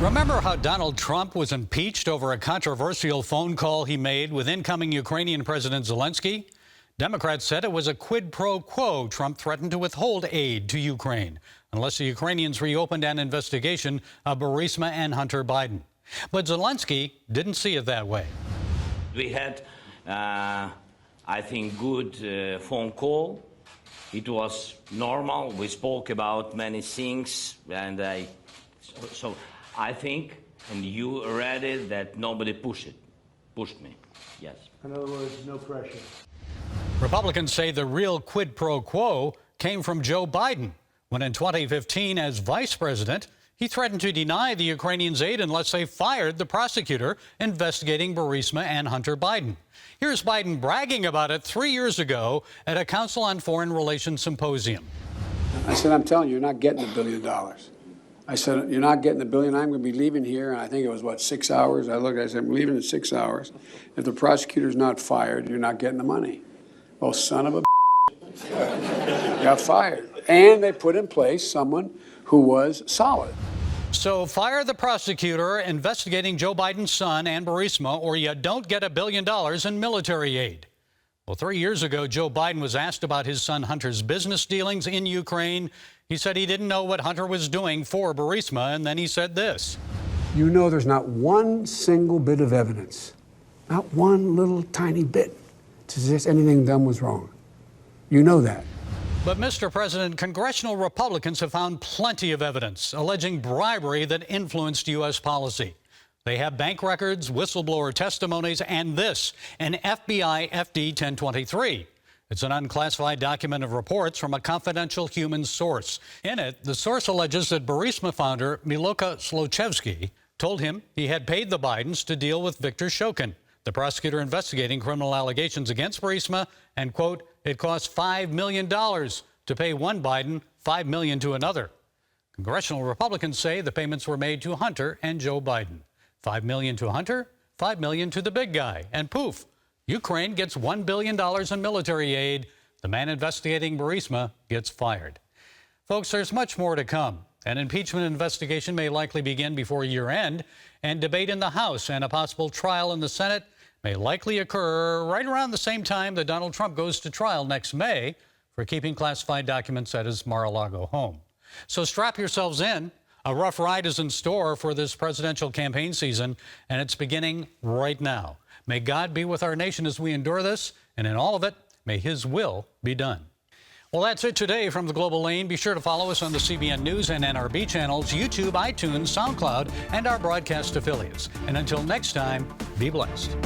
Remember how Donald Trump was impeached over a controversial phone call he made with incoming Ukrainian President Zelensky? Democrats said it was a quid pro quo. Trump threatened to withhold aid to Ukraine unless the Ukrainians reopened an investigation of Burisma and Hunter Biden. But Zelensky didn't see it that way. We had, I think, good phone call. It was normal. We spoke about many things, and so I think, and you read it, that nobody pushed me. Yes. In other words, no pressure. Republicans say the real quid pro quo came from Joe Biden when in 2015, as vice president, he threatened to deny the Ukrainians aid unless they fired the prosecutor investigating Burisma and Hunter Biden. Here's Biden bragging about it 3 years ago at a Council on Foreign Relations symposium. I said, I'm telling you, you're not getting $1 billion. I said, you're not getting $1 billion. I'm going to be leaving here. And I think it was, 6 hours? I said, I'm leaving in 6 hours. If the prosecutor's not fired, you're not getting the money. Well, son of a got fired. And they put in place someone who was solid. So fire the prosecutor investigating Joe Biden's son and Burisma, or you don't get $1 billion in military aid. Well, 3 years ago, Joe Biden was asked about his son Hunter's business dealings in Ukraine. He said he didn't know what Hunter was doing for Burisma, and then he said this. You know there's not one single bit of evidence, not one little tiny bit, to suggest anything done was wrong. You know that. But, Mr. President, congressional Republicans have found plenty of evidence alleging bribery that influenced U.S. policy. They have bank records, whistleblower testimonies, and this, an FBI FD 1023. It's an unclassified document of reports from a confidential human source. In it, the source alleges that Burisma founder Miloka Zlochevsky told him he had paid the Bidens to deal with Victor Shokin, the prosecutor investigating criminal allegations against Burisma, and, quote, it cost $5 million to pay one Biden, $5 million to another. Congressional Republicans say the payments were made to Hunter and Joe Biden. $5 million to Hunter, $5 million to the big guy. And poof, Ukraine gets $1 billion in military aid. The man investigating Burisma gets fired. Folks, there's much more to come. An impeachment investigation may likely begin before year end, and debate in the House and a possible trial in the Senate may likely occur right around the same time that Donald Trump goes to trial next May for keeping classified documents at his Mar-a-Lago home. So strap yourselves in. A rough ride is in store for this presidential campaign season, and it's beginning right now. May God be with our nation as we endure this, and in all of it, may His will be done. Well, that's it today from the Global Lane. Be sure to follow us on the CBN News and NRB channels, YouTube, iTunes, SoundCloud, and our broadcast affiliates. And until next time, be blessed.